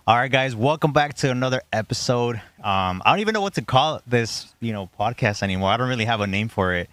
All right, guys, welcome back to another episode. I don't even know what to call this, podcast anymore. I don't really have a name for it.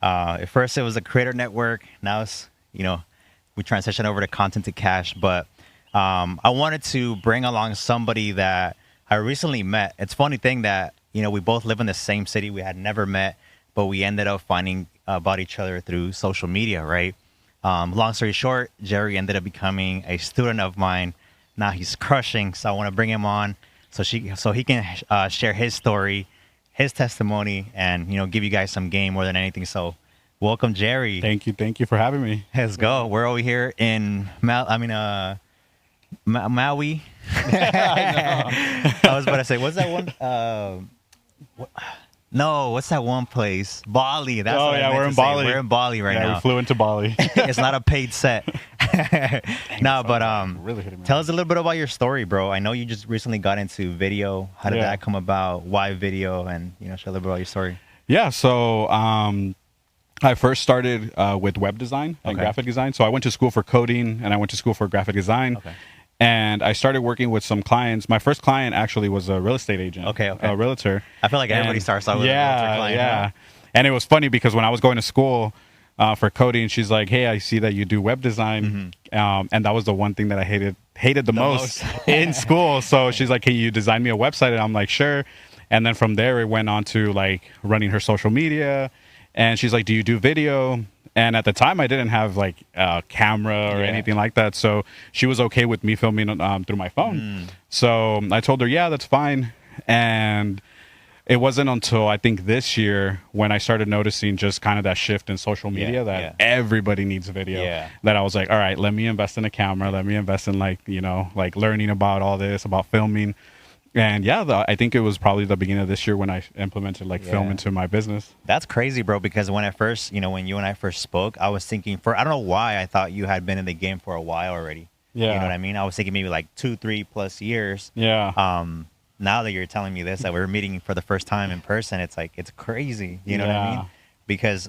At first, it was a creator network. Now it's, we transition over to content to cash. But I wanted to bring along somebody that I recently met. It's a funny thing that, we both live in the same city. We had never met, but we ended up finding about each other through social media, right? Long story short, Jerry ended up becoming a student of mine. Now he's crushing, so I want to bring him on so he can share his story, his testimony, and give you guys some game more than anything. So, welcome, Jerry. Thank you for having me. Let's go. We're over here in Maui. I was about to say, what's that one? What's that one place? Bali. That's we're in Bali. We're in Bali right now. We flew into Bali. It's not a paid set. No, but really hitting me. Tell us a little bit about your story, bro. I know you just recently got into video. How did that come about? Why video? And share a little bit about your story. Yeah, so I first started with web design and graphic design. So I went to school for coding and I went to school for graphic design. Okay. And I started working with some clients. My first client actually was a real estate agent. Okay. A realtor. I feel like everybody starts out with a realtor client. Yeah. Huh? And it was funny because when I was going to school for coding, she's like, "Hey, I see that you do web design." Mm-hmm. And that was the one thing that I hated the most in school. So she's like, "Hey, you design me a website?" And I'm like, "Sure." And then from there, it went on to like running her social media. And she's like, "Do you do video?" And at the time, I didn't have like a camera or anything like that. So she was okay with me filming through my phone. So I told her, yeah, that's fine. And it wasn't until I think this year when I started noticing just kind of that shift in social media that everybody needs video. That I was like, all right, let me invest in a camera. Let me invest in like learning about all this, about filming. And I think it was probably the beginning of this year when I implemented film into my business. That's crazy, bro, because when I first, when you and I first spoke, I was thinking I don't know why I thought you had been in the game for a while already. Yeah. You know what I mean? I was thinking maybe like 2-3+ years. Yeah. Now that you're telling me this, that we're meeting for the first time in person, it's like, it's crazy. You know what I mean? Because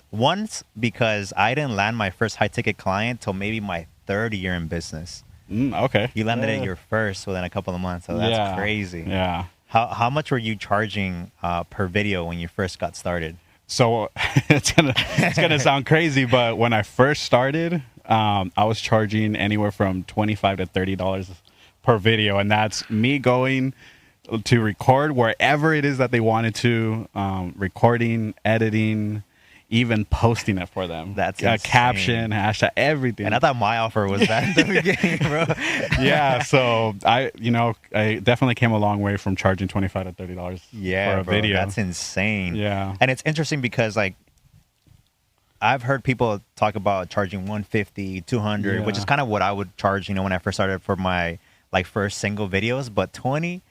I didn't land my first high ticket client till maybe my third year in business. Okay. You landed it your first within a couple of months, so that's crazy. Yeah. How much were you charging per video when you first got started? So it's gonna sound crazy, but when I first started, I was charging anywhere from $25 to $30 per video, and that's me going to record wherever it is that they wanted to, recording, editing, even posting it for them. That's a caption, hashtag, everything. And I thought my offer was that at the beginning, bro. Yeah, so I definitely came a long way from charging $25 to $30 for a video. That's insane. Yeah. And it's interesting because I've heard people talk about charging $150, $200, which is kind of what I would charge, when I first started for my first single videos, but 20,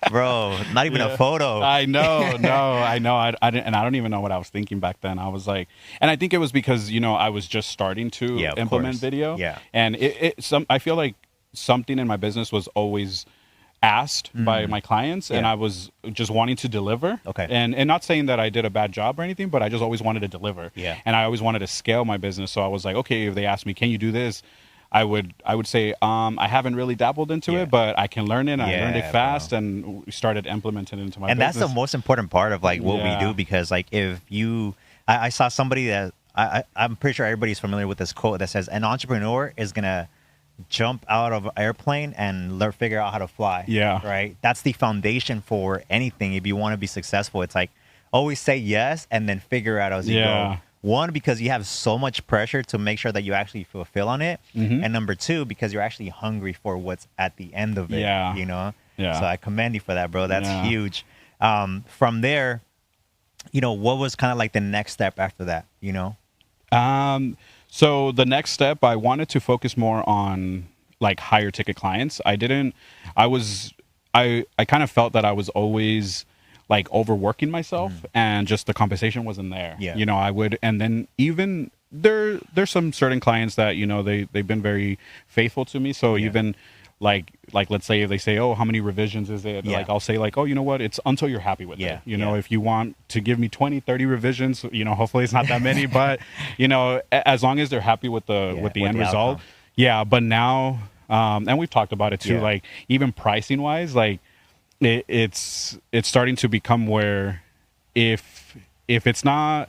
bro, not even a photo. I know. I didn't, and I don't even know what I was thinking back then. I was like, and I think it was because I was just starting to implement video. Yeah, and I feel like something in my business was always asked by my clients, and I was just wanting to deliver. Okay, and not saying that I did a bad job or anything, but I just always wanted to deliver. Yeah, and I always wanted to scale my business. So I was like, okay, if they asked me, can you do this? I would say I haven't really dabbled into it, but I can learn it. And I learned it fast, and we started implementing it into my business. And that's the most important part of what we do, because if you, I saw somebody that I'm pretty sure everybody's familiar with this quote that says, an entrepreneur is gonna jump out of an airplane and figure out how to fly. Yeah, right. That's the foundation for anything. If you want to be successful, it's like always say yes and then figure out as you go. One, because you have so much pressure to make sure that you actually fulfill on it. And number two, because you're actually hungry for what's at the end of it. Yeah. So I commend you for that, bro. That's huge. From there, what was kind of like the next step after that, So the next step, I wanted to focus more on higher ticket clients. I kind of felt that I was always overworking myself, and just the compensation wasn't there. I would, and then even there's some certain clients that they've been very faithful to me. So even like let's say if they say, oh, how many revisions is it? I'll say oh, you know what, it's until you're happy with it. If you want to give me 20-30 revisions, hopefully it's not that many, but as long as they're happy with the end result. But now And we've talked about it too. Yeah. Like even pricing wise, like it's starting to become where if it's not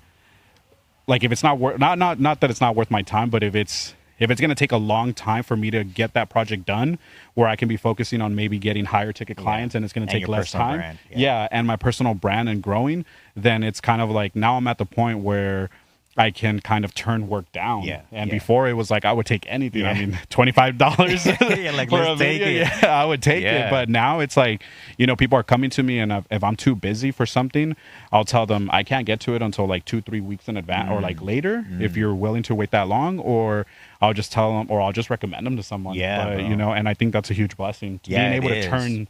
like if it's not worth not that it's not worth my time, but if it's going to take a long time for me to get that project done, where I can be focusing on maybe getting higher ticket clients and it's going to take less time, brand, and my personal brand and growing, then it's kind of like now I'm at the point where I can kind of turn work down. Before it was like I would take anything. I mean, $25 like, for a let's take video. it. I would take it. But now it's like, people are coming to me, and if I'm too busy for something, I'll tell them I can't get to it until like 2-3 weeks in advance or like later. If you're willing to wait that long, or I'll just tell them, or I'll just recommend them to someone. But, and I think that's a huge blessing, being able to turn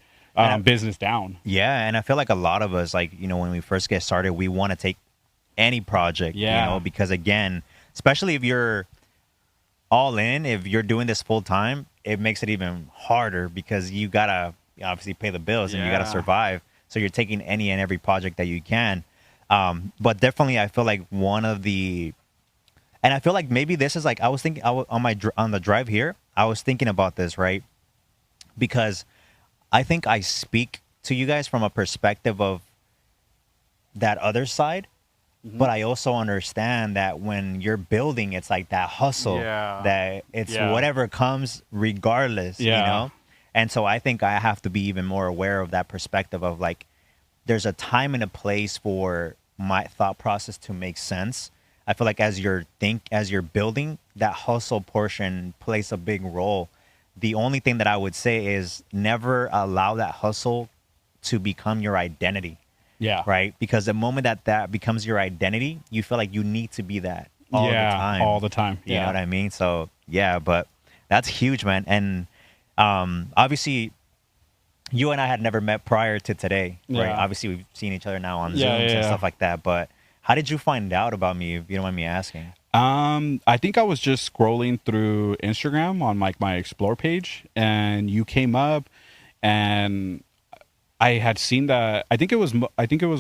business down. Yeah, and I feel like a lot of us, like, when we first get started, we want to take any project, because again, especially if you're all in, if you're doing this full time, it makes it even harder because you gotta obviously pay the bills and you gotta survive. So you're taking any and every project that you can. But definitely, I feel like one of the, and I feel like maybe this is like, I was thinking on the drive here, I was thinking about this, right? Because I think I speak to you guys from a perspective of that other side. But I also understand that when you're building, it's like that hustle, that it's whatever comes regardless, And so I think I have to be even more aware of that perspective of like, there's a time and a place for my thought process to make sense. I feel like as you're building, that hustle portion plays a big role. The only thing that I would say is never allow that hustle to become your identity. Yeah. Right. Because the moment that becomes your identity, you feel like you need to be that all the time. All the time. You know what I mean? So, but that's huge, man. And obviously, you and I had never met prior to today, right? Obviously, we've seen each other now on Zooms and stuff like that. But how did you find out about me, if you don't mind me asking? I think I was just scrolling through Instagram on like my Explore page, and you came up, and I had seen that. I think it was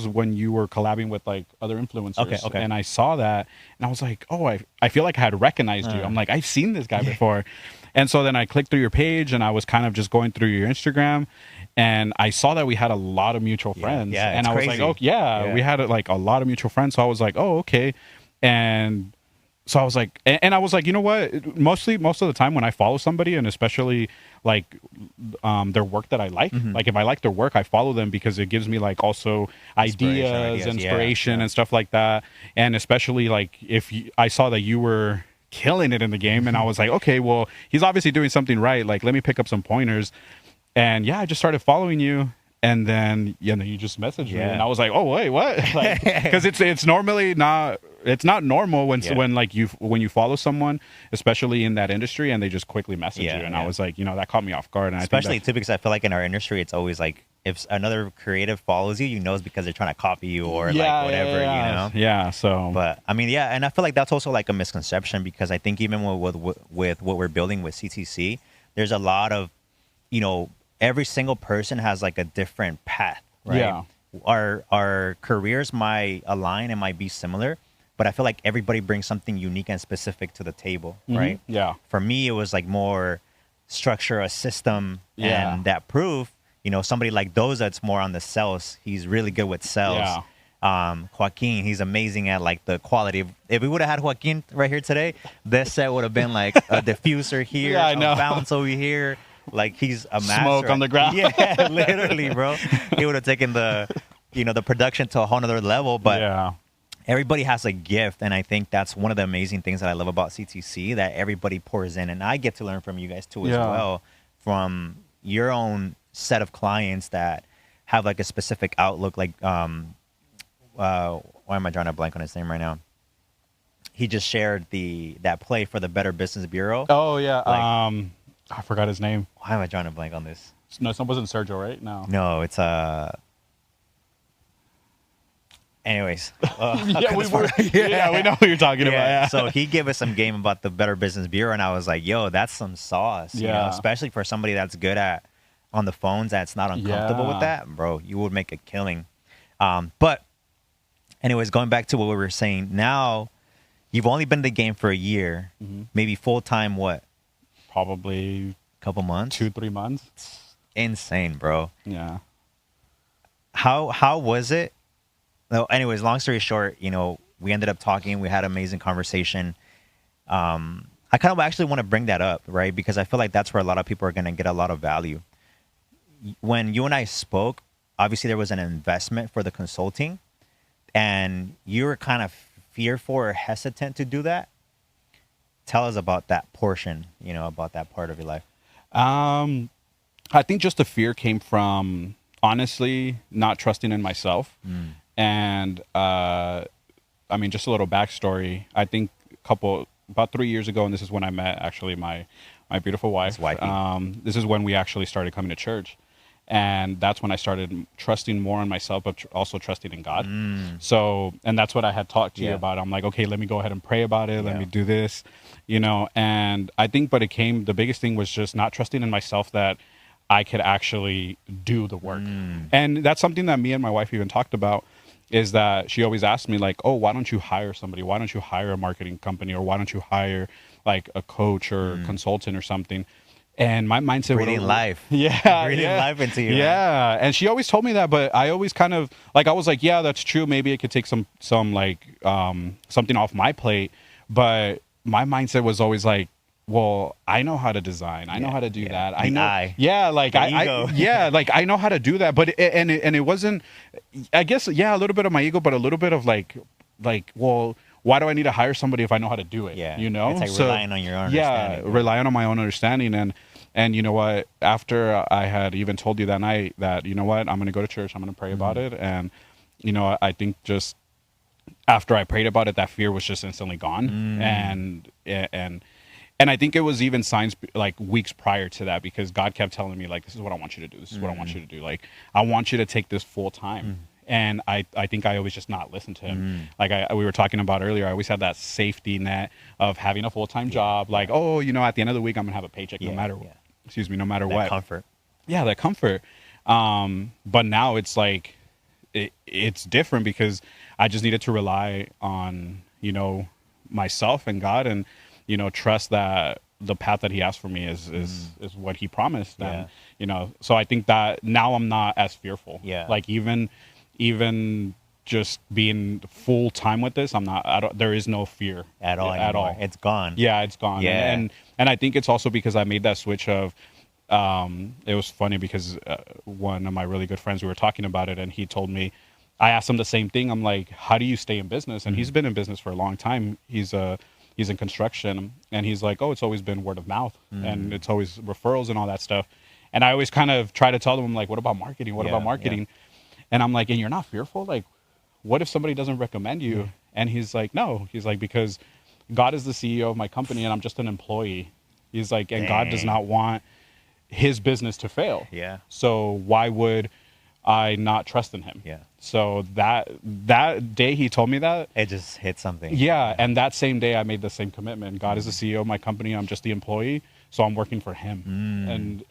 when you were collabing with like other influencers. Okay. And I saw that, and I was like, oh, I feel like I had recognized you. I'm like, I've seen this guy before. And so then I clicked through your page, and I was kind of just going through your Instagram, and I saw that we had a lot of mutual friends. And I was like, oh we had like a lot of mutual friends. So I was like, oh, okay. And so I was like, and I was like, you know what? Most of the time when I follow somebody, and especially like their work that I like, like if I like their work, I follow them because it gives me like also ideas, inspiration, and stuff like that. And especially like if I saw that you were killing it in the game, and I was like, okay, well, he's obviously doing something right. Like, let me pick up some pointers. And I just started following you. And then, you just messaged me, and I was like, "Oh wait, what?" Because it's normally not. It's not normal when like when you follow someone, especially in that industry, and they just quickly message you. And I was like, that caught me off guard. And especially too, because I feel like in our industry, it's always like if another creative follows you, it's because they're trying to copy you or like whatever, Yeah. So, but I mean, and I feel like that's also like a misconception, because I think even with what we're building with CTC, there's a lot of, every single person has like a different path, right? Yeah. Our careers might align and might be similar, but I feel like everybody brings something unique and specific to the table, right? Yeah. For me, it was like more structure, a system, and that proof. Somebody like Doza, that's more on the sales. He's really good with sales. Joaquin, he's amazing at like the quality. If we would have had Joaquin right here today, this set would have been like a diffuser here, a bounce over here. Like, he's a master. Smoke on the ground. Yeah, literally, bro. He would have taken the production to a whole nother level. But everybody has a gift, and I think that's one of the amazing things that I love about CTC, that everybody pours in, and I get to learn from you guys too as well, from your own set of clients that have like a specific outlook. Like, why am I drawing a blank on his name right now? He just shared that play for the Better Business Bureau. Oh yeah. Like, I forgot his name. Why am I drawing a blank on this? No, it wasn't Sergio, right? No, it's anyways, we know what you're talking about. Yeah. So he gave us some game about the Better Business Bureau, and I was like, yo, that's some sauce. Especially for somebody that's good at on the phones, that's not uncomfortable with that, bro. You would make a killing. But anyways, going back to what we were saying, now you've only been in the game for a year, maybe full time. What? Probably Couple months. 2-3 months. Insane, bro. Yeah. How was it? No, anyways, long story short, we ended up talking. We had an amazing conversation. I kind of actually want to bring that up, right? Because I feel like that's where a lot of people are going to get a lot of value. When you and I spoke, obviously there was an investment for the consulting, and you were kind of fearful or hesitant to do that. Tell us about that portion, about that part of your life. I think just the fear came from honestly not trusting in myself. And I mean, just a little backstory. I think about 3 years ago, and this is when I met actually my beautiful wife. This is when we actually started coming to church. And that's when I started trusting more in myself, but also trusting in God. So, and that's what I had talked to you about. I'm like, okay, let me go ahead and pray about it. Let me do this, and I think, but the biggest thing was just not trusting in myself that I could actually do the work. And that's something that me and my wife even talked about, is that she always asked me like, oh, why don't you hire somebody? Why don't you hire a marketing company? Or why don't you hire like a coach or a consultant or something? And my mindset breathing life. Yeah. Breathing life into you. Yeah. And she always told me that, but I always kind of like, I was like, yeah, that's true. Maybe it could take some like something off my plate. But my mindset was always like, well, I know how to design. I know how to do that. I know. Like I know how to do that. But it wasn't, I guess, a little bit of my ego, but a little bit of like, well, why do I need to hire somebody if I know how to do it? Yeah. It's like relying on your own understanding. Yeah, relying on my own understanding. And you know what? After I had even told you that night that, you know what, I'm going to go to church. I'm going to pray about it. And, I think just after I prayed about it, that fear was just instantly gone. And I think it was even signs like weeks prior to that, because God kept telling me like, this is what I want you to do. This is what I want you to do. Like, I want you to take this full time. And I think I always just not listened to him. Like we were talking about earlier, I always had that safety net of having a full-time job. Like, oh, at the end of the week, I'm gonna have a paycheck no matter what. Excuse me, no matter what. Comfort. Yeah, that comfort. But now it's like, it's different, because I just needed to rely on, myself and God, and, trust that the path that he asked for me is what he promised. And, so I think that now I'm not as fearful. Yeah. Like even just being full time with this, there is no fear at all. It's gone. Yeah, it's gone. Yeah. And I think it's also because I made that switch of, it was funny because one of my really good friends, we were talking about it, and he told me, I asked him the same thing. I'm like, how do you stay in business? And he's been in business for a long time. He's in construction, and he's like, oh, it's always been word of mouth, and it's always referrals and all that stuff. And I always kind of try to tell them, like, what about marketing? What about marketing? And I'm like, and you're not fearful? Like, what if somebody doesn't recommend you? And he's like, no. He's like, because God is the CEO of my company and I'm just an employee. He's like, and God does not want his business to fail. Yeah. So why would I not trust in him? Yeah. So that day he told me that, it just hit something. Yeah. And that same day I made the same commitment. God is the CEO of my company. I'm just the employee. So I'm working for him. And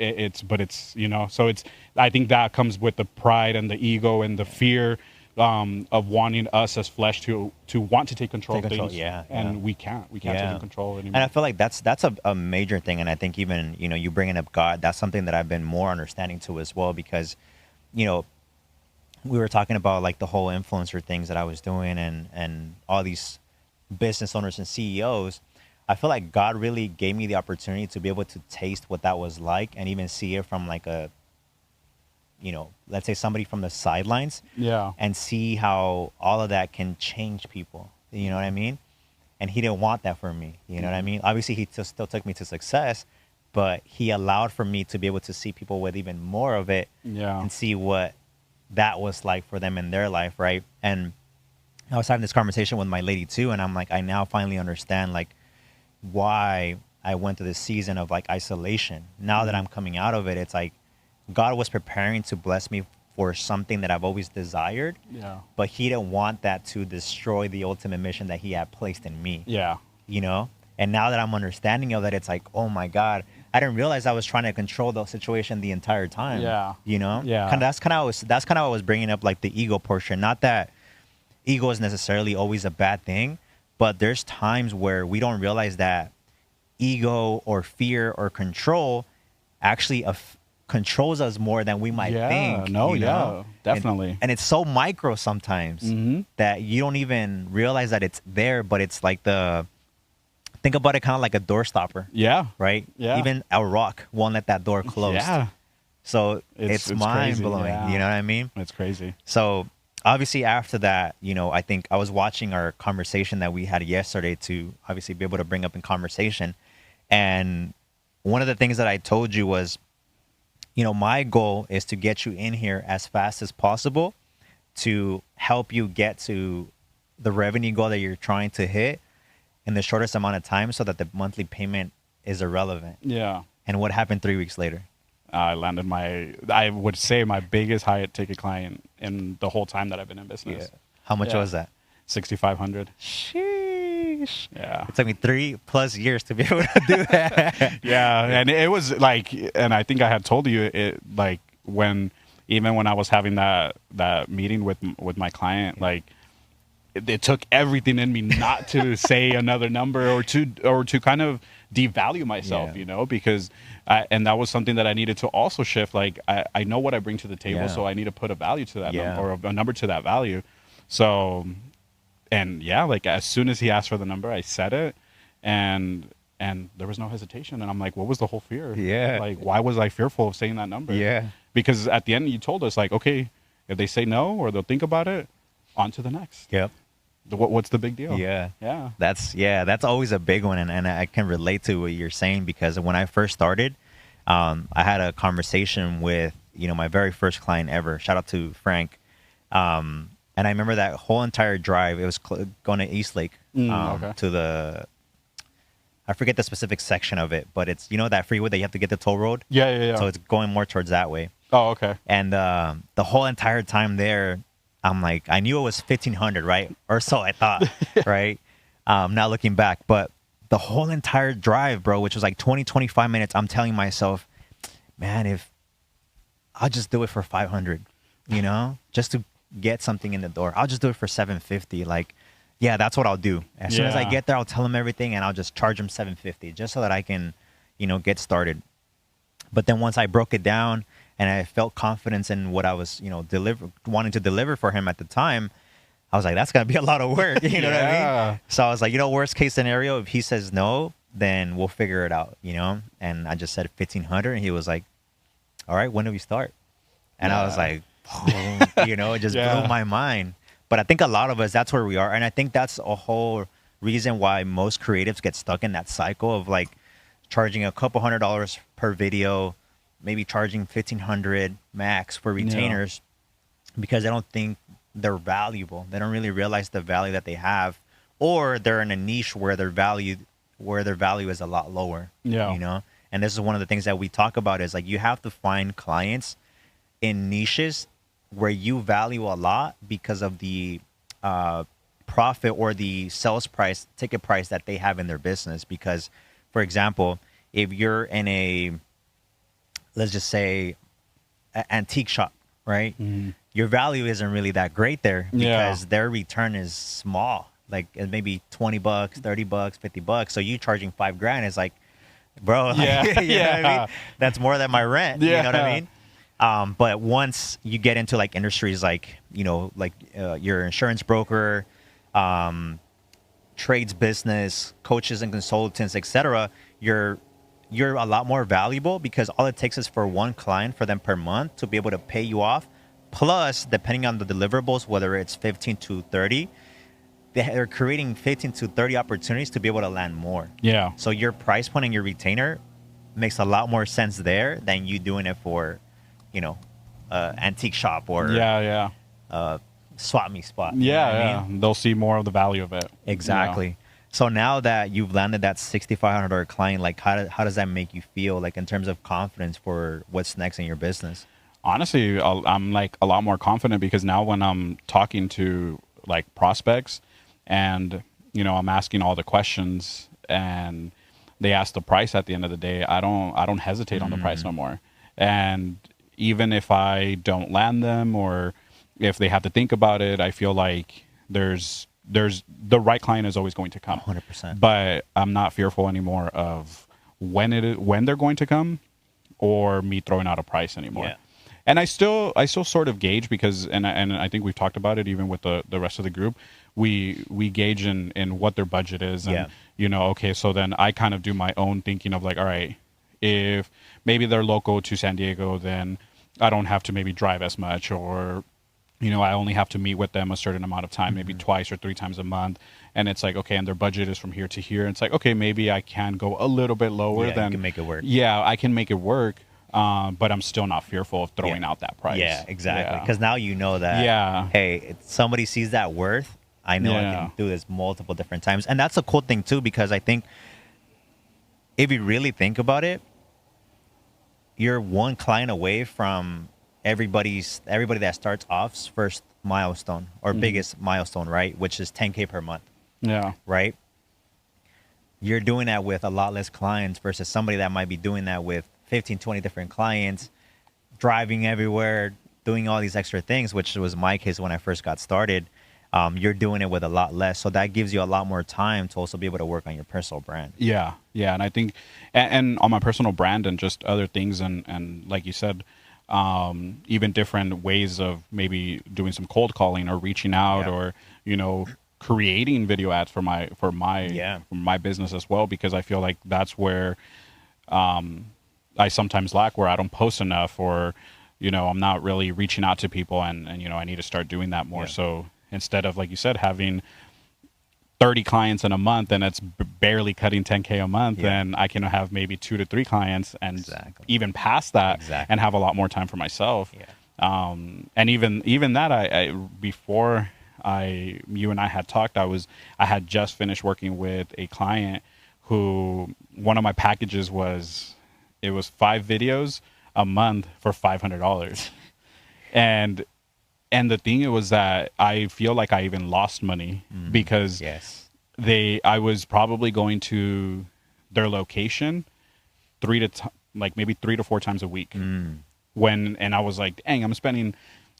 so I think that comes with the pride and the ego and the fear of wanting us as flesh to want to take control of things. And we can't take control anymore. And I feel like that's a major thing. And I think even, you bringing up God, that's something that I've been more understanding to as well, because, we were talking about like the whole influencer things that I was doing and all these business owners and CEOs. I feel like God really gave me the opportunity to be able to taste what that was like, and even see it from like a, let's say somebody from the sidelines. Yeah. And see how all of that can change people. You know what I mean? And he didn't want that for me. You know what I mean? Obviously, he still took me to success, but he allowed for me to be able to see people with even more of it. Yeah. And see what that was like for them in their life, right? And I was having this conversation with my lady too, and I'm like, I now finally understand like why I went through this season of like isolation. Now that I'm coming out of it, it's like God was preparing to bless me for something that I've always desired. Yeah. But he didn't want that to destroy the ultimate mission that he had placed in me. Yeah. And now that I'm understanding of that, it's like, oh my God, I didn't realize I was trying to control the situation the entire time. Yeah. Yeah. That's kind of what I was bringing up, like the ego portion. Not that ego is necessarily always a bad thing, but there's times where we don't realize that ego or fear or control actually controls us more than we might think. No, you know? definitely. And it's so micro sometimes that you don't even realize that it's there, but it's like think about it kind of like a door stopper. Yeah. Right? Yeah. Even a rock won't let that door close. Yeah. So it's mind-blowing. Yeah. You know what I mean? It's crazy. So obviously after that, you know, I think I was watching our conversation that we had yesterday to obviously be able to bring up in conversation. And one of the things that I told you was, you know, my goal is to get you in here as fast as possible to help you get to the revenue goal that you're trying to hit in the shortest amount of time so that the monthly payment is irrelevant. Yeah. And what happened 3 weeks later? I landed I would say my biggest high ticket client in the whole time that I've been in business. Yeah. How much was that? 6,500. Sheesh. Yeah. It took me 3+ years to be able to do that. Yeah. And it was like, and I think I had told you it, like even when I was having that meeting with my client, like it took everything in me not to say another number or to kind of devalue myself, you know, because and that was something that I needed to also shift. Like I know what I bring to the table, so I need to put a value to that number, or a number to that value. So, and like as soon as he asked for the number, I said it, and there was no hesitation. And I'm like, what was the whole fear? Yeah. Like, why was I fearful of saying that number? Yeah. Because at the end you told us like, okay, if they say no or they'll think about it, on to the next. Yep. What's the big deal? Yeah. Yeah. That's always a big one. And I can relate to what you're saying because when I first started, I had a conversation with, you know, my very first client ever. Shout out to Frank. And I remember that whole entire drive, it was going to Eastlake to the, I forget the specific section of it, but it's, you know, that freeway that you have to get the toll road. Yeah. So it's going more towards that way. Oh, okay. And the whole entire time there, I'm like, I knew it was 1,500, right? Or so I thought, right? Now looking back, but the whole entire drive, bro, which was like 25 minutes, I'm telling myself, man, if I'll just do it for 500, you know, just to get something in the door, I'll just do it for 750. Like, yeah, that's what I'll do. As soon as I get there, I'll tell them everything and I'll just charge them 750 just so that I can, you know, get started. But then once I broke it down, and I felt confidence in what I was, you know, wanting to deliver for him at the time, I was like, that's going to be a lot of work. You know what I mean? So I was like, you know, worst case scenario, if he says no, then we'll figure it out, you know? And I just said 1,500. And he was like, all right, when do we start? And I was like, oh, you know, it just blew my mind. But I think a lot of us, that's where we are. And I think that's a whole reason why most creatives get stuck in that cycle of like charging a couple $100 per video, maybe charging 1,500 max for retainers because they don't think they're valuable. They don't really realize the value that they have, or they're in a niche where their value is a lot lower. Yeah. You know? And this is one of the things that we talk about is like you have to find clients in niches where you value a lot because of the profit or the sales price, ticket price that they have in their business. Because, for example, if you're in a, let's just say, antique shop, right? Mm-hmm. Your value isn't really that great there because their return is small. Like maybe $20, $30, $50. So you charging $5,000 is like, bro, like, you know what I mean? That's more than my rent. You know what I mean? But once you get into like industries like, you know, like your insurance broker, trades business, coaches and consultants, etc., you're a lot more valuable because all it takes is for one client for them per month to be able to pay you off. Plus, depending on the deliverables, whether it's 15 to 30, they're creating 15 to 30 opportunities to be able to land more. Yeah. So your price point and your retainer makes a lot more sense there than you doing it for, you know, antique shop or swap me spot. I mean? They'll see more of the value of it. Exactly. You know? So now that you've landed that $6,500 client, like how does that make you feel, like in terms of confidence for what's next in your business? Honestly, I'm like a lot more confident because now when I'm talking to like prospects and, you know, I'm asking all the questions and they ask the price at the end of the day, I don't hesitate on the price no more. And even if I don't land them or if they have to think about it, I feel like there's the right client is always going to come. 100%. But I'm not fearful anymore of when they're going to come or me throwing out a price anymore. Yeah. And I still sort of gauge because, and I think we've talked about it even with the rest of the group. We gauge in what their budget is, and okay, so then I kind of do my own thinking of like, all right, if maybe they're local to San Diego, then I don't have to maybe drive as much, or I only have to meet with them a certain amount of time, maybe twice or 3 times a month. And it's like, okay, and their budget is from here to here. And it's like, okay, maybe I can go a little bit lower you than can make it work. Yeah, I can make it work. But I'm still not fearful of throwing out that price. Yeah, exactly. Because now you know that, hey, if somebody sees that worth, I know I can do this multiple different times. And that's a cool thing, too, because I think if you really think about it, you're one client away from everybody that starts off's first milestone or biggest milestone, right? Which is 10K per month. Yeah. Right? You're doing that with a lot less clients versus somebody that might be doing that with 15, 20 different clients, driving everywhere, doing all these extra things, which was my case when I first got started. You're doing it with a lot less. So that gives you a lot more time to also be able to work on your personal brand. Yeah. Yeah. And I think, and on my personal brand and just other things. And like you said, even different ways of maybe doing some cold calling or reaching out or, creating video ads for my business as well, because I feel like that's where, I sometimes lack, where I don't post enough, or, I'm not really reaching out to people, and I need to start doing that more. So instead of, like you said, having 30 clients in a month and it's barely cutting 10K a month, then I can have maybe 2 to 3 clients and even past that and have a lot more time for myself. And even that, I before you and I had talked, I had just finished working with a client who, one of my packages was 5 videos a month for $500. And the thing was that I feel like I even lost money because I was probably going to their location maybe 3 to 4 times a week. And I was like, dang,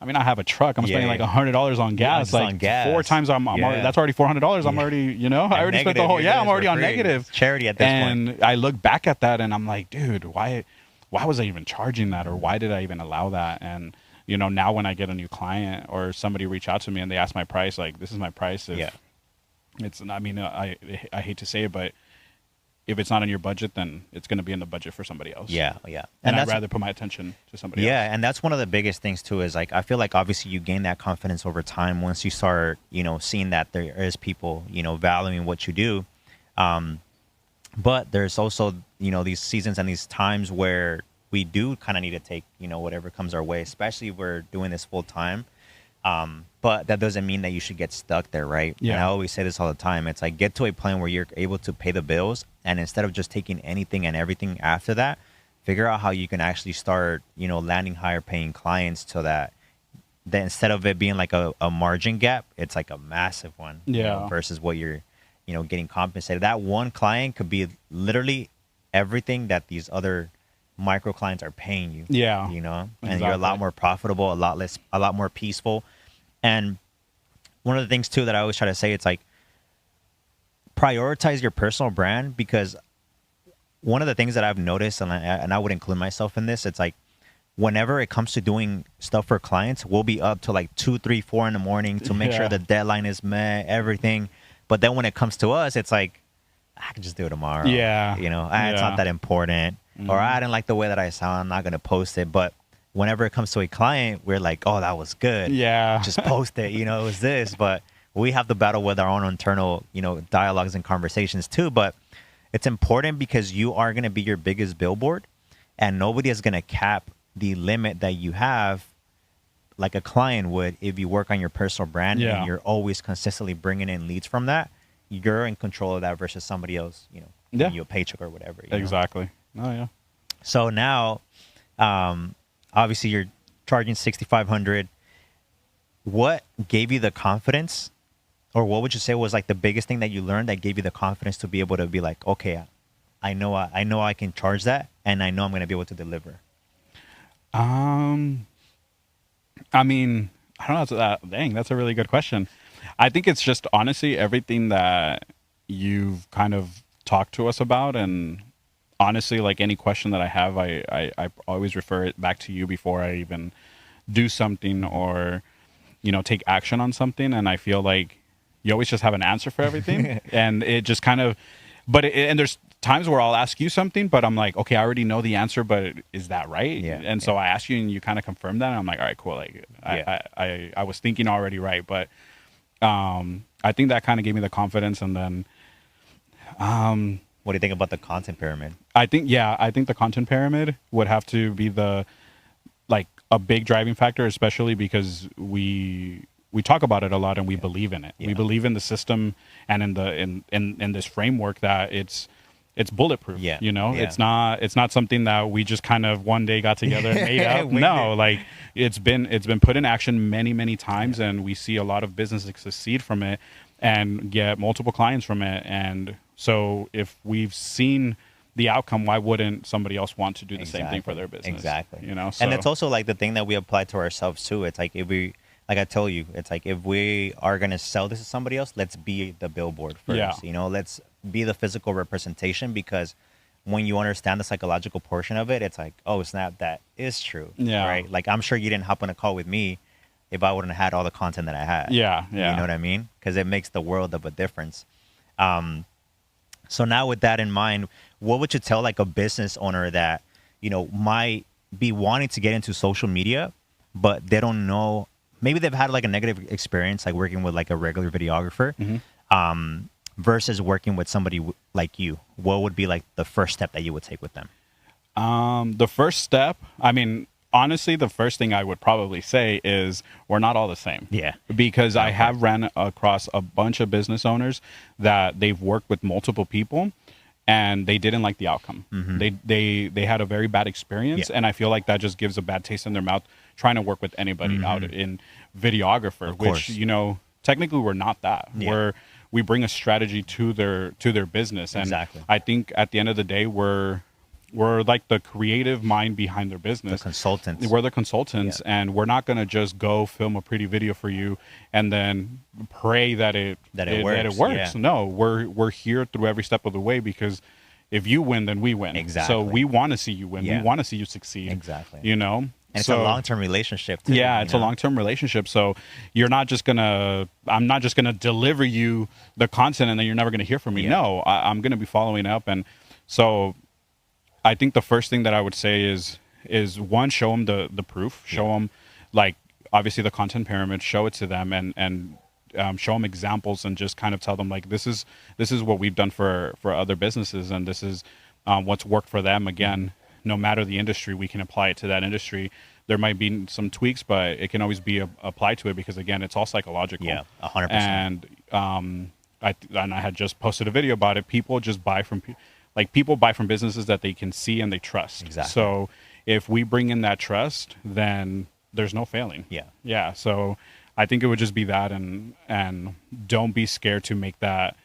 I have a truck. I'm spending like $100 on gas. Like on gas. 4 times that's already $400. I'm already, I already spent the whole, I'm already on negative. Charity at this point. And I look back at that and I'm like, dude, why was I even charging that? Or why did I even allow that? And, now when I get a new client or somebody reach out to me and they ask my price, like, this is my price. It's, I hate to say it, but if it's not in your budget, then it's going to be in the budget for somebody else. Yeah. And I'd rather put my attention to somebody else. Yeah, and that's one of the biggest things too, is like, I feel like obviously you gain that confidence over time once you start, seeing that there is people, valuing what you do. But there's also, these seasons and these times where we do kind of need to take, whatever comes our way, especially if we're doing this full time. But that doesn't mean that you should get stuck there, right? Yeah. And I always say this all the time. It's like, get to a point where you're able to pay the bills, and instead of just taking anything and everything after that, figure out how you can actually start, landing higher paying clients, so that instead of it being like a margin gap, it's like a massive one. Versus what you're, getting compensated. That one client could be literally everything that these other micro clients are paying you. And you're a lot more profitable, a lot more peaceful. And one of the things too that I always try to say, it's like, prioritize your personal brand, because one of the things that I've noticed, and I would include myself in this, it's like, whenever it comes to doing stuff for clients, we'll be up to like 2, 3, 4 in the morning to make sure the deadline is met, everything. But then when it comes to us, it's like, I can just do it tomorrow. It's not that important. Or I didn't like the way that I sound, I'm not going to post it. But whenever it comes to a client, we're like, oh, that was good. Just post it. It was this. But we have to battle with our own internal, dialogues and conversations too. But it's important because you are going to be your biggest billboard, and nobody is going to cap the limit that you have like a client would if you work on your personal brand and you're always consistently bringing in leads from that. You're in control of that versus somebody else, giving you a paycheck or whatever. Exactly. Oh, yeah. So now, obviously, you're charging $6,500. What gave you the confidence, or what would you say was like the biggest thing that you learned that gave you the confidence to be able to be like, okay, I know I can charge that, and I know I'm going to be able to deliver? I don't know. That's a really good question. I think it's just honestly everything that you've kind of talked to us about, and honestly, like any question that I have, I always refer it back to you before I even do something or, take action on something. And I feel like you always just have an answer for everything. And it just kind of, and there's times where I'll ask you something, but I'm like, okay, I already know the answer, but is that right? Yeah. And so I ask you and you kind of confirm that. And I'm like, all right, cool. Like I was thinking already right. But I think that kind of gave me the confidence. And then, what do you think about the content pyramid? I think the content pyramid would have to be like a big driving factor, especially because we talk about it a lot and we believe in it. We believe in the system and in this framework that it's bulletproof. It's not something that we just kind of one day got together and made up. No, like it's been put in action many times, and we see a lot of businesses succeed from it and get multiple clients from it. And so if we've seen the outcome, why wouldn't somebody else want to do the same thing for their business? Exactly. So, and it's also like the thing that we apply to ourselves too. It's like like I told you, it's like if we are going to sell this to somebody else, let's be the billboard first. Let's be the physical representation, because when you understand the psychological portion of it, it's like, oh, snap, that is true. Yeah. Right? Like, I'm sure you didn't hop on a call with me if I wouldn't have had all the content that I had. Yeah. You know what I mean? Because it makes the world of a difference. So now with that in mind, what would you tell like a business owner that, might be wanting to get into social media, but they don't know, maybe they've had like a negative experience, like working with like a regular videographer, versus working with somebody like you? What would be like the first step that you would take with them? The first step, I mean, honestly, the first thing I would probably say is we're not all the same. Yeah. Because I have ran across a bunch of business owners that they've worked with multiple people and they didn't like the outcome. They had a very bad experience, and I feel like that just gives a bad taste in their mouth trying to work with anybody out in videographer, which, technically we're not that. We bring a strategy to their business. And I think at the end of the day, we're like the creative mind behind their business. The consultants. We're the consultants, and we're not going to just go film a pretty video for you and then pray that it works. Yeah. No, we're here through every step of the way, because if you win, then we win. Exactly. So we want to see you win. We want to see you succeed. Exactly. And it's a long-term relationship too. Yeah, it's a long-term relationship. So I'm not just gonna deliver you the content and then you're never gonna hear from me. No, I'm gonna be following up. And so I think the first thing that I would say is one, show them the proof, show them like obviously the content pyramid, show it to them and show them examples and just kind of tell them like, this is what we've done for other businesses. And this is what's worked for them. Again, no matter the industry, we can apply it to that industry. There might be some tweaks, but it can always be applied to it, because again, it's all psychological. Yeah, 100%. And I had just posted a video about it. People just buy from businesses that they can see and they trust. Exactly. So if we bring in that trust, then there's no failing. Yeah. Yeah. So I think it would just be that, and don't be scared to make that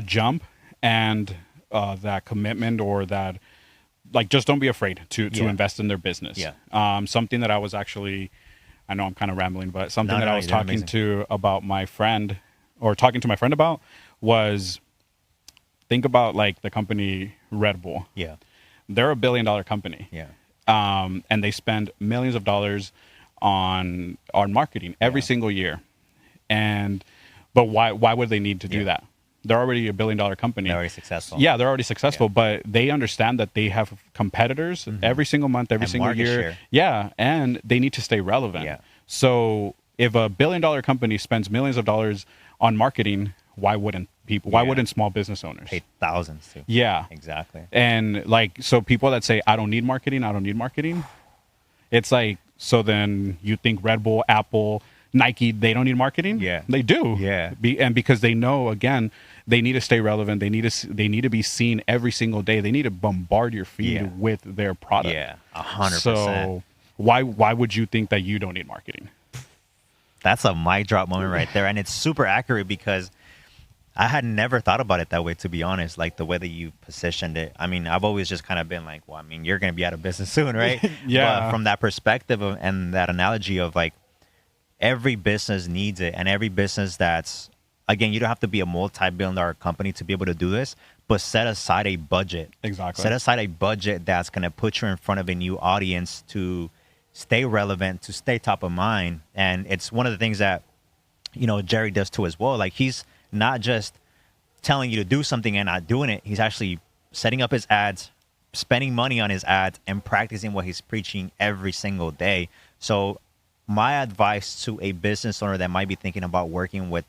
jump and that commitment, or that, like, just don't be afraid to invest in their business. Yeah. Something that I was actually, I know I'm kind of rambling, but something that I was talking to my friend about was, think about like the company Red Bull. Yeah. They're $1 billion company. Yeah. And they spend millions of dollars on marketing every single year. But why would they need to do that? They're already $1 billion company. They're already successful. Yeah, they're already successful, but they understand that they have competitors every single month, every single year. Share. Yeah, and they need to stay relevant. Yeah. So if a $1 billion company spends millions of dollars on marketing, why wouldn't people? Why wouldn't small business owners pay thousands to? Yeah, exactly. And like, so people that say I don't need marketing, it's like, so then you think Red Bull, Apple, Nike, they don't need marketing? Yeah, they do. Yeah, and because they know, again, they need to stay relevant. They need to be seen every single day. They need to bombard your feed with their product. Yeah, 100%. So why would you think that you don't need marketing? That's a mic drop moment right there, and it's super accurate, because I had never thought about it that way, to be honest. Like the way that you positioned it. I mean, I've always just kind of been like, well, I mean, you're going to be out of business soon, right? Yeah. But from that perspective and that analogy of like, every business needs it, and every business that's again, you don't have to be a multi-billion-dollar company to be able to do this, but set aside a budget. Exactly. Set aside a budget that's going to put you in front of a new audience to stay relevant, to stay top of mind. And it's one of the things that, Jerry does too as well. Like, he's not just telling you to do something and not doing it. He's actually setting up his ads, spending money on his ads, and practicing what he's preaching every single day. So my advice to a business owner that might be thinking about working with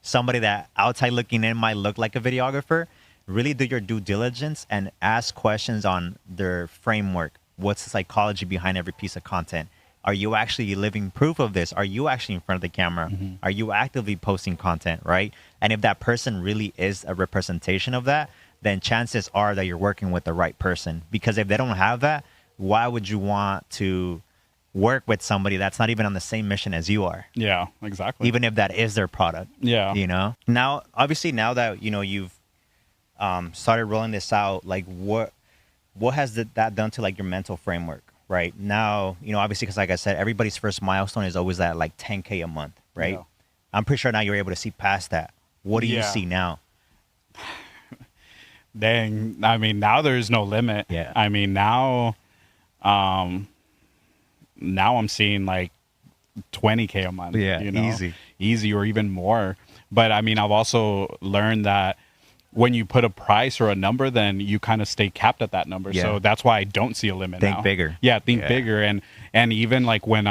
somebody that outside looking in might look like a videographer, really do your due diligence and ask questions on their framework. What's the psychology behind every piece of content? Are you actually living proof of this? Are you actually in front of the camera? Mm-hmm. Are you actively posting content, right? And if that person really is a representation of that, then chances are that you're working with the right person. Because if they don't have that, why would you want to work with somebody that's not even on the same mission as you are? Yeah, exactly. Even if that is their product. Yeah. Now, obviously, now that, you've started rolling this out, like what has that done to like your mental framework? Right now, obviously, because like I said, everybody's first milestone is always that like 10K a month, right? Yeah. I'm pretty sure now you're able to see past that. What do you see now? Dang, I mean, now there's no limit. Yeah. I mean, now I'm seeing like 20K a month. Yeah, easy or even more. But I mean, I've also learned that when you put a price or a number, then you kind of stay capped at that number. Yeah. So that's why I don't see a limit now. Think bigger. Yeah, think bigger. And even like when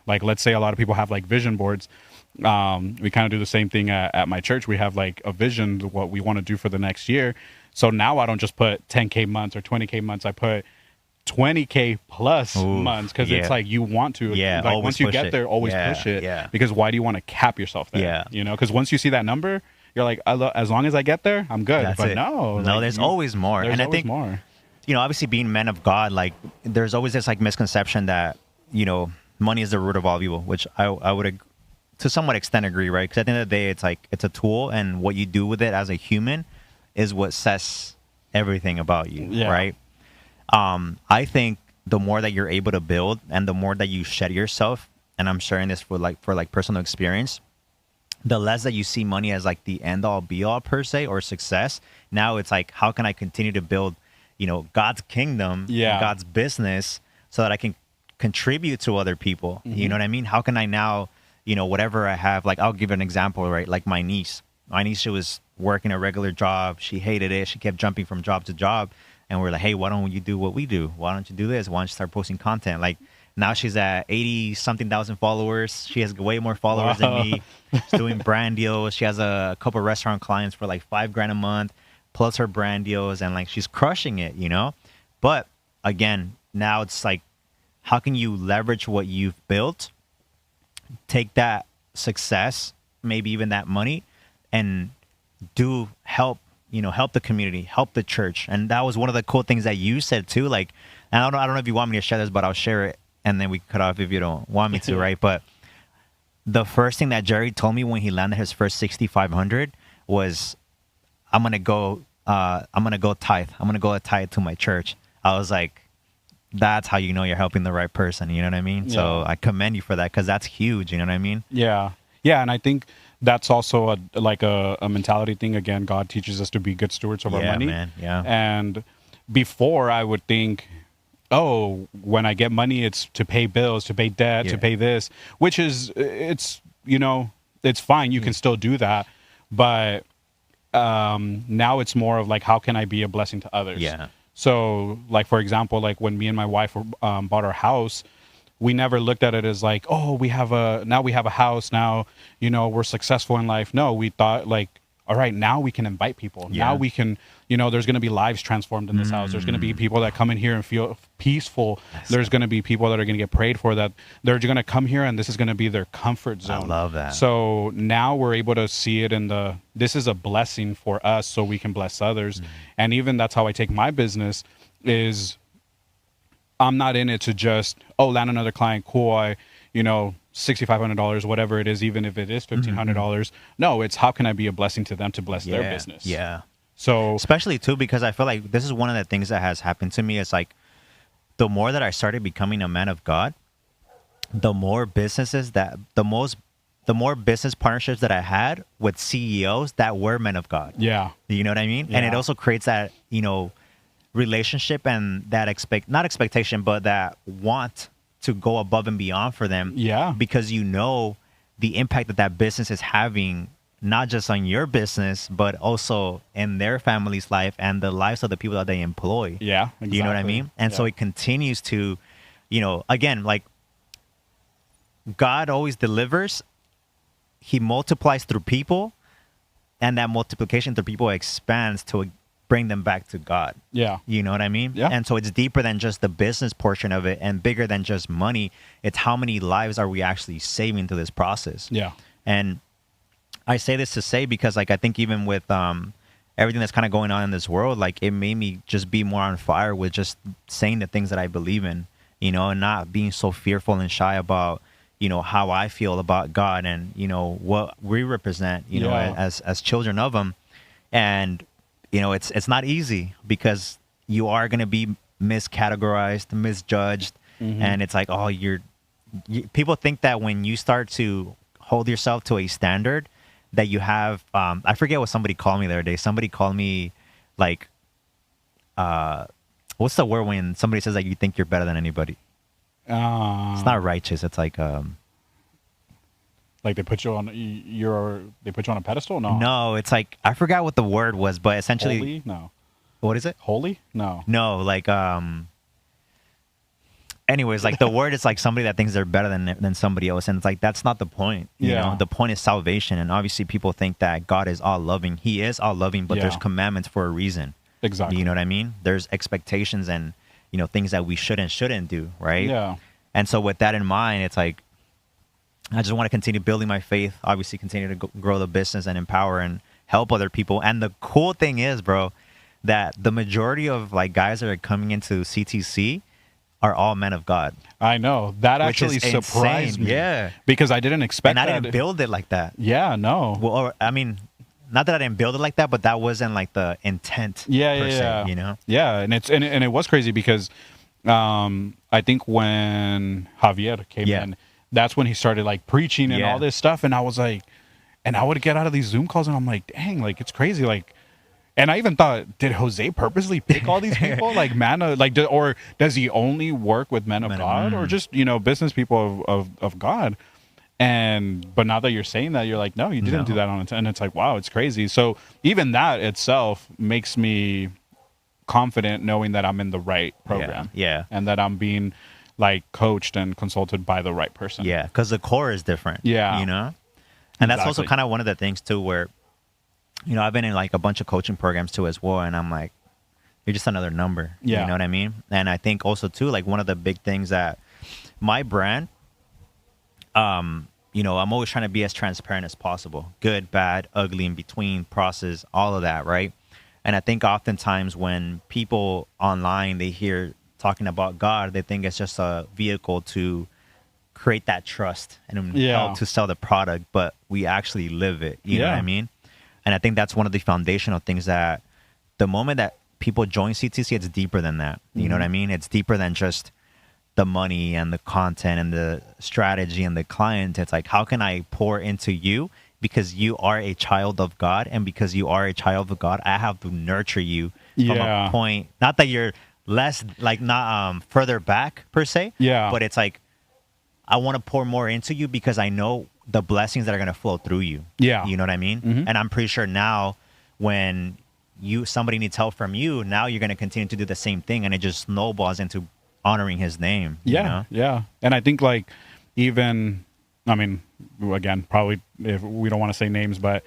let's say a lot of people have like vision boards. We kind of do the same thing at my church. We have like a vision of what we want to do for the next year. So now I don't just put 10K months or 20K months. I put 20K plus months because it's like you want to. Yeah, like once you get there, always push it. Yeah. Because why do you want to cap yourself there? Yeah. Because once you see that number, you're like, as long as I get there, I'm good. That's but it. no, there's always more. There's and always I think more. Obviously being men of God, like there's always this like misconception that money is the root of all evil, which I would to somewhat extent agree, right? Because at the end of the day, it's like it's a tool, and what you do with it as a human is what says everything about you, right? I think the more that you're able to build, and the more that you shed yourself, and I'm sharing this for personal experience, the less that you see money as like the end all be all per se or success. Now it's like, how can I continue to build, God's kingdom, God's business, so that I can contribute to other people? Mm-hmm. You know what I mean? How can I now, whatever I have, like I'll give an example, right? Like my niece, she was working a regular job. She hated it. She kept jumping from job to job. And we're like, hey, why don't you do what we do? Why don't you do this? Why don't you start posting content? Like now she's at 80-something thousand followers. She has way more followers than me. She's doing brand deals. She has a couple of restaurant clients for like $5,000 a month, plus her brand deals. And like, she's crushing it, But again, now it's like, how can you leverage what you've built, take that success, maybe even that money, and help the community, help the church? And that was one of the cool things that you said too. Like, and I don't know if you want me to share this, but I'll share it, and then we cut off if you don't want me to, right? But the first thing that Jerry told me when he landed his first 6,500 was, I'm gonna go tithe. I'm gonna go a tithe to my church. I was like, that's how you're helping the right person. You know what I mean? Yeah. So I commend you for that, because that's huge. You know what I mean? Yeah. And I think that's also a mentality thing. Again, God teaches us to be good stewards of our money. Man. Yeah. And before I would think, when I get money, it's to pay bills, to pay debt, to pay this, which is, it's fine. You can still do that. But now it's more of like, how can I be a blessing to others? Yeah. So like, for example, like when me and my wife bought our house, we never looked at it as like, we have a house now, we're successful in life. No, we thought like, all right, now we can invite people. Yeah. Now we can, there's going to be lives transformed in this house. There's going to be people that come in here and feel peaceful. There's going to be people that are going to get prayed for, that they're going to come here and this is going to be their comfort zone. I love that. So now we're able to see it this is a blessing for us, so we can bless others. And even that's how I take my business is, I'm not in it to just, land another client. Cool. $6,500, whatever it is, even if it is $1,500. No, it's how can I be a blessing to them to bless their business? Yeah. So especially too, because I feel like this is one of the things that has happened to me. It's like, the more that I started becoming a man of God, the more businesses the most the more business partnerships that I had with CEOs that were men of God. Yeah. You know what I mean? And it Yeah. also creates that, relationship and that not expectation, but that want to go above and beyond for them. Yeah. Because the impact that that business is having, not just on your business, but also in their family's life and the lives of the people that they employ. Yeah. Exactly. You know what I mean? And so it continues to, again, like God always delivers. He multiplies through people, and that multiplication through people expands to bring them back to God. Yeah. You know what I mean? Yeah. And so it's deeper than just the business portion of it and bigger than just money. It's how many lives are we actually saving through this process? Yeah. And I say this to say because, like, I think even with everything that's kind of going on in this world, like, it made me just be more on fire with just saying the things that I believe in, and not being so fearful and shy about, how I feel about God and, what we represent, as children of Him. And, it's not easy because you are going to be miscategorized, misjudged. Mm-hmm. And it's like, oh, people think that when you start to hold yourself to a standard that you have, I forget what somebody called me the other day. Somebody called me like, what's the word when somebody says that you think you're better than anybody? It's not righteous. It's like they put you on a pedestal. No, it's like I forgot what the word was, but essentially, holy? No. What is it? Holy? No. No, like anyways, like the word is like somebody that thinks they're better than somebody else, and it's like that's not the point. You know, the point is salvation, and obviously people think that God is all loving. He is all loving, but there's commandments for a reason. Exactly. You know what I mean? There's expectations and things that we should and shouldn't do, right? Yeah. And so with that in mind, it's like I just want to continue building my faith, obviously continue to grow the business and empower and help other people. And the cool thing is, bro, that the majority of like guys that are coming into CTC are all men of God. I know. That actually surprised me. Yeah. Because I didn't expect that. And I didn't build it like that. Yeah, no. Well, or, I mean, not that I didn't build it like that, but that wasn't like the intent per se, Yeah, and it was crazy because I think when Javier came in, that's when he started like preaching and all this stuff, and I was like, and I would get out of these Zoom calls and I'm like, dang, like it's crazy, like. And I even thought, did Jose purposely pick all these people, like or does he only work with men of God, or just business people of God? But now that you're saying that, you're like, no, you didn't do that on it, and it's like, wow, it's crazy. So even that itself makes me confident, knowing that I'm in the right program, and that I'm being like coached and consulted by the right person. Yeah, because the core is different. And that's also kind of one of the things too, where I've been in like a bunch of coaching programs too as well, and I'm like, you're just another number. You know what I mean? And I think also too, like one of the big things that my brand, I'm always trying to be as transparent as possible. Good, bad, ugly, in between, process, all of that, right? And I think oftentimes when people online, they hear talking about God, they think it's just a vehicle to create that trust and help to sell the product, but we actually live it. You know what I mean? And I think that's one of the foundational things, that the moment that people join CTC, it's deeper than that. You know what I mean? It's deeper than just the money and the content and the strategy and the client. It's like, how can I pour into you? Because you are a child of God, and because you are a child of God, I have to nurture you from a point. Not that you're less, like, not further back per se. But it's like, I want to pour more into you because I know the blessings that are going to flow through you. You know what I mean? And I'm pretty sure now when somebody needs help from you, now you're going to continue to do the same thing, and it just snowballs into honoring His name. Yeah. And I think like even, I mean, again, probably if we don't want to say names, but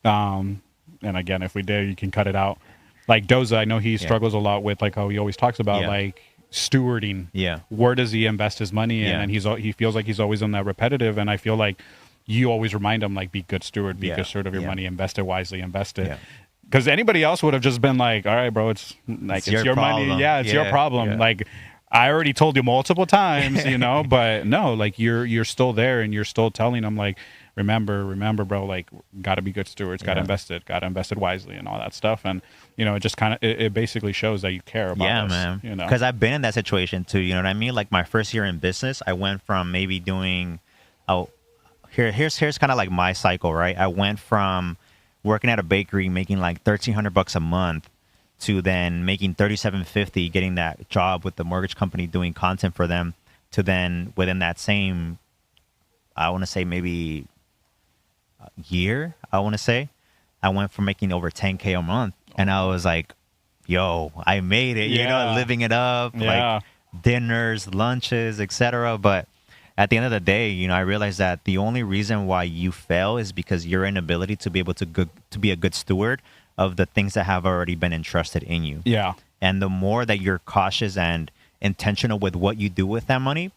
and again, if we did, you can cut it out. Like Doza, I know he struggles a lot with like how he always talks about like stewarding. Where does he invest his money in? And he feels like he's always on that repetitive. And I feel like you always remind him like, be good steward, be good steward of your money, invest it wisely, invest it. Because anybody else would have just been like, all right, bro, it's like it's your money. It's your problem. Like, I already told you multiple times, but no, like you're still there, and you're still telling them like, remember, bro, like, got to be good stewards, got to invest it wisely, and all that stuff. And it just kind of it basically shows that you care about this, man. Because I've been in that situation too. You know what I mean? Like my first year in business, I went from maybe doing here's kind of like my cycle, right? I went from working at a bakery making like $1,300 a month to then making $3,750, getting that job with the mortgage company doing content for them, to then within that same, I want to say maybe year, I want to say, I went from making over 10K a month, and I was like, yo, I made it, you know, living it up, like dinners, lunches, etc. But at the end of the day, you know, I realized that the only reason why you fail is because your inability to be able to be a good steward of the things that have already been entrusted in you. Yeah. And the more that you're cautious and intentional with what you do with that money,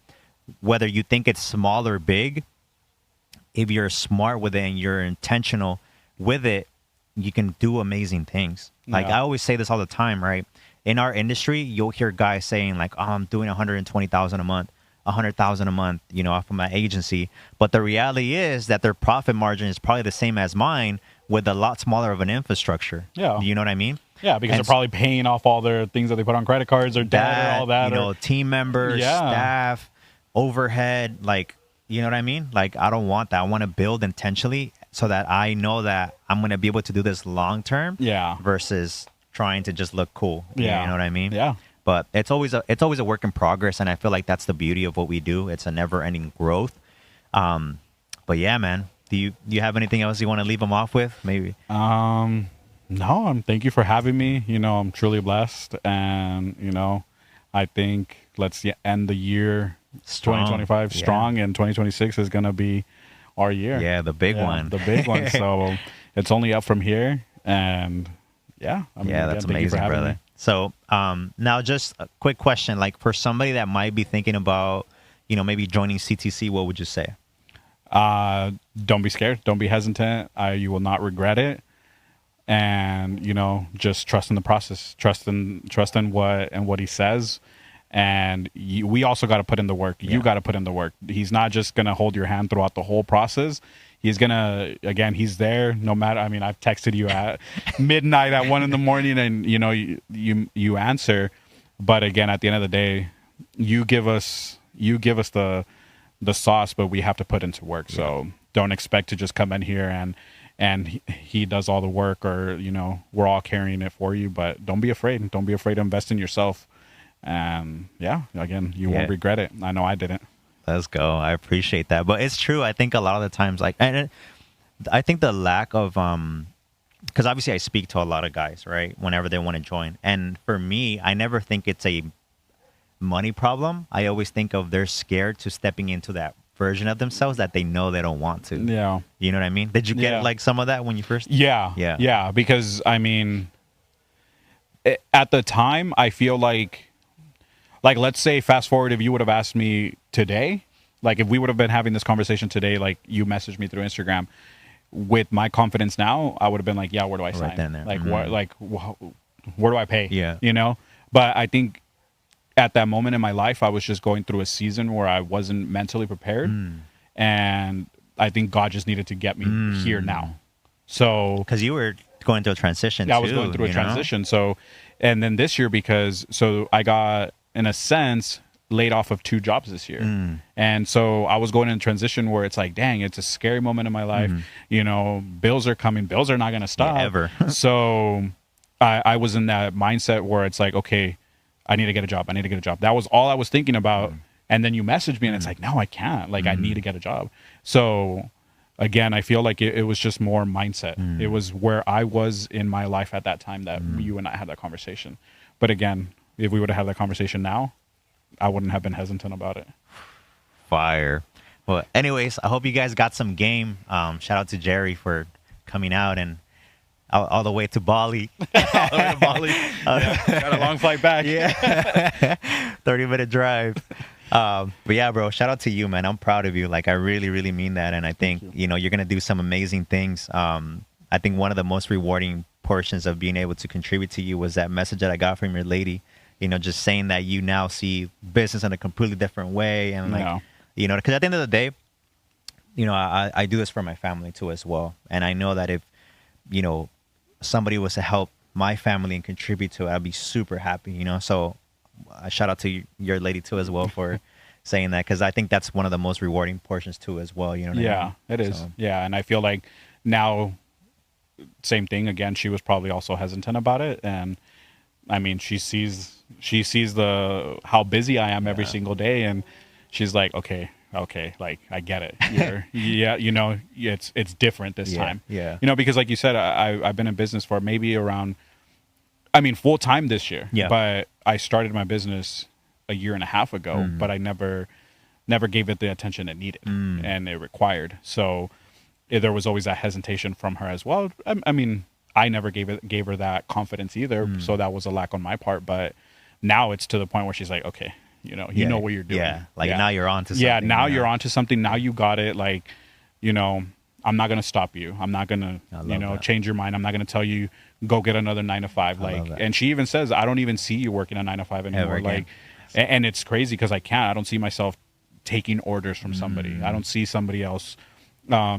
whether you think it's small or big, if you're smart with it and you're intentional with it, you can do amazing things. Like I always say this all the time, right? In our industry, you'll hear guys saying like, oh, I'm doing 120,000 a month, 100,000 a month, you know, off of my agency. But the reality is that their profit margin is probably the same as mine with a lot smaller of an infrastructure. Yeah. You know what I mean? Yeah, because they're probably paying off all their things that they put on credit cards or debt or all that. You know, team members, staff, overhead, like, you know what I mean? Like, I don't want that. I want to build intentionally so that I know that I'm going to be able to do this long term. Yeah. Versus trying to just look cool. Yeah. You know what I mean? Yeah. But it's always a work in progress, and I feel like that's the beauty of what we do. It's a never-ending growth. But yeah, man, do you have anything else you want to leave them off with? Maybe. No. Thank you for having me. You know, I'm truly blessed, and you know, I think let's end the year 2025 strong, and 2026 is gonna be our year. Yeah, the big one. The big one. So it's only up from here, and yeah. I mean, that's amazing, brother. Me. So now just a quick question, like for somebody that might be thinking about, you know, maybe joining CTC, what would you say? Don't be scared. Don't be hesitant. You will not regret it. And, you know, just trust in the process, trust in what he says. And we also got to put in the work. You got to put in the work. He's not just going to hold your hand throughout the whole process. He's going to, again, he's there no matter. I mean, I've texted you at midnight at 1 a.m. and, you know, you answer. But again, at the end of the day, you give us the sauce, but we have to put into work. So don't expect to just come in here and he does all the work, or, you know, we're all carrying it for you. But don't be afraid. Don't be afraid to invest in yourself. And again, you won't regret it. I know I didn't. Let's go. I appreciate that. But it's true. I think a lot of the times, like, and I think the lack of, because obviously I speak to a lot of guys, right? Whenever they want to join. And for me, I never think it's a money problem. I always think of they're scared to stepping into that version of themselves that they know they don't want to. Yeah. You know what I mean? Did you get like some of that when you first? Yeah. Because I mean, at the time, I feel like let's say fast forward, if you would have asked me today, like if we would have been having this conversation today, like you messaged me through Instagram, with my confidence now, I would have been like, yeah, where do I sign? Right then there. Like what? Like where do I pay? Yeah. You know. But I think at that moment in my life, I was just going through a season where I wasn't mentally prepared, and I think God just needed to get me here now. So because you were going through a transition. Yeah, I was going through a transition. So, and then this year, so I got, in a sense, laid off of 2 jobs this year. And so I was going in a transition where it's like, dang, it's a scary moment in my life. You know, bills are coming. Bills are not going to stop. Ever. So I was in that mindset where it's like, okay, I need to get a job. That was all I was thinking about. And then you messaged me and it's like, no, I can't. Like, I need to get a job. So again, I feel like it was just more mindset. It was where I was in my life at that time that you and I had that conversation. But again, if we would have had that conversation now, I wouldn't have been hesitant about it. Fire. Well, anyways, I hope you guys got some game. Shout out to Jerry for coming out and all the way to Bali. All the way to Bali. Got a long flight back. 30-minute drive. But yeah, bro, shout out to you, man. I'm proud of you. Like, I really, really mean that. And I think, you know, you're going to do some amazing things. I think one of the most rewarding portions of being able to contribute to you was that message that I got from your lady. You know, just saying that you now see business in a completely different way. And like, you know, because at the end of the day, you know, I do this for my family too as well. And I know that if, you know, somebody was to help my family and contribute to it, I'd be super happy, you know. So shout out to your lady too as well for saying that, because I think that's one of the most rewarding portions too as well. You know what I mean? Yeah, it is. So, Yeah, and I feel like now, same thing again. She was probably also hesitant about it, and I mean, she sees the how busy I am every single day, and she's like, okay, like I get it. Yeah, you know, it's different this time. Yeah. You know, because like you said, I've been in business for maybe around, I mean, full time this year. Yeah. But I started my business a year and a half ago, but I never gave it the attention it needed and it required. So there was always that hesitation from her as well. I mean, I never gave her that confidence either, so that was a lack on my part. But now it's to the point where she's like, okay, you know what you're doing. Yeah, like now you're on to something. Yeah, now you're on to something. Now you got it. Like, you know, I'm not gonna stop you. I'm not gonna, change your mind. I'm not gonna tell you go get another 9 to 5. Like, and she even says, I don't even see you working a 9 to 5 anymore. Like, and it's crazy because I can't. I don't see myself taking orders from somebody. I don't see somebody else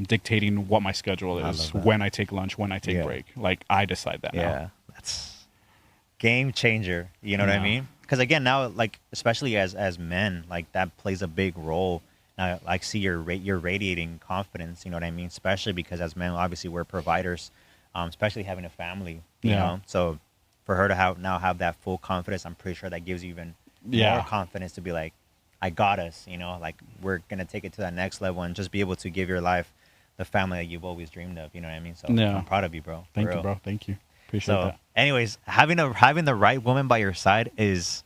dictating what my schedule is, when I take lunch, when I take break. Like, I decide that now. Yeah, that's game changer. You know what I mean? Because again, now, like, especially as men, like, that plays a big role. Now, I see you're radiating confidence. You know what I mean? Especially because as men, obviously, we're providers. Especially having a family. You know, so for her to have that full confidence, I'm pretty sure that gives you even more confidence to be like, I got us, you know, like, we're going to take it to that next level and just be able to give your life the family that you've always dreamed of. You know what I mean? So I'm proud of you, bro. Thank you, bro. Thank you. Appreciate that. Anyways, having the right woman by your side is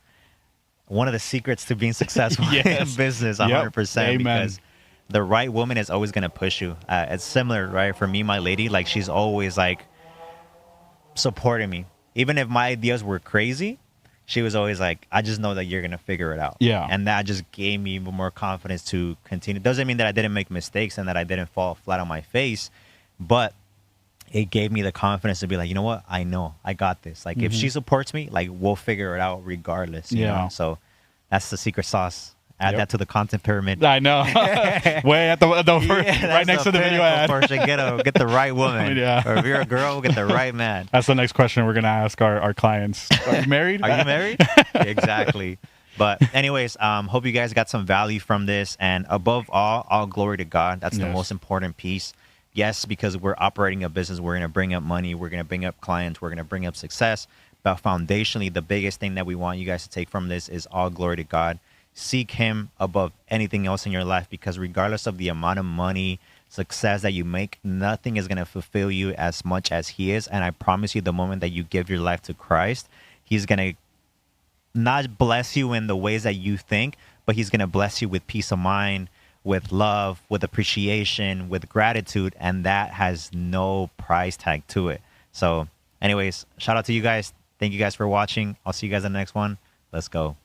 one of the secrets to being successful in business, 100%. Because the right woman is always going to push you. It's similar, right? For me, my lady, like, she's always, like, supporting me. Even if my ideas were crazy, she was always like, I just know that you're going to figure it out. Yeah. And that just gave me more confidence to continue. Doesn't mean that I didn't make mistakes and that I didn't fall flat on my face, but it gave me the confidence to be like, you know what? I know. I got this. Like, if she supports me, like, we'll figure it out regardless. You know? So that's the secret sauce. Add that to the content pyramid. I know. Way at the right next to the video ad. Portion. Get the right woman. Or if you're a girl, get the right man. That's the next question we're going to ask our clients. Are you married? Are you married? Exactly. But anyways, hope you guys got some value from this. And above all glory to God. That's the most important piece. Yes, because we're operating a business, we're going to bring up money, we're going to bring up clients, we're going to bring up success. But foundationally, the biggest thing that we want you guys to take from this is all glory to God. Seek him above anything else in your life, because regardless of the amount of money, success that you make, nothing is going to fulfill you as much as he is. And I promise you, the moment that you give your life to Christ, he's going to not bless you in the ways that you think, but he's going to bless you with peace of mind, with love, with appreciation, with gratitude. And that has no price tag to it. So anyways, shout out to you guys. Thank you guys for watching. I'll see you guys in the next one. Let's go.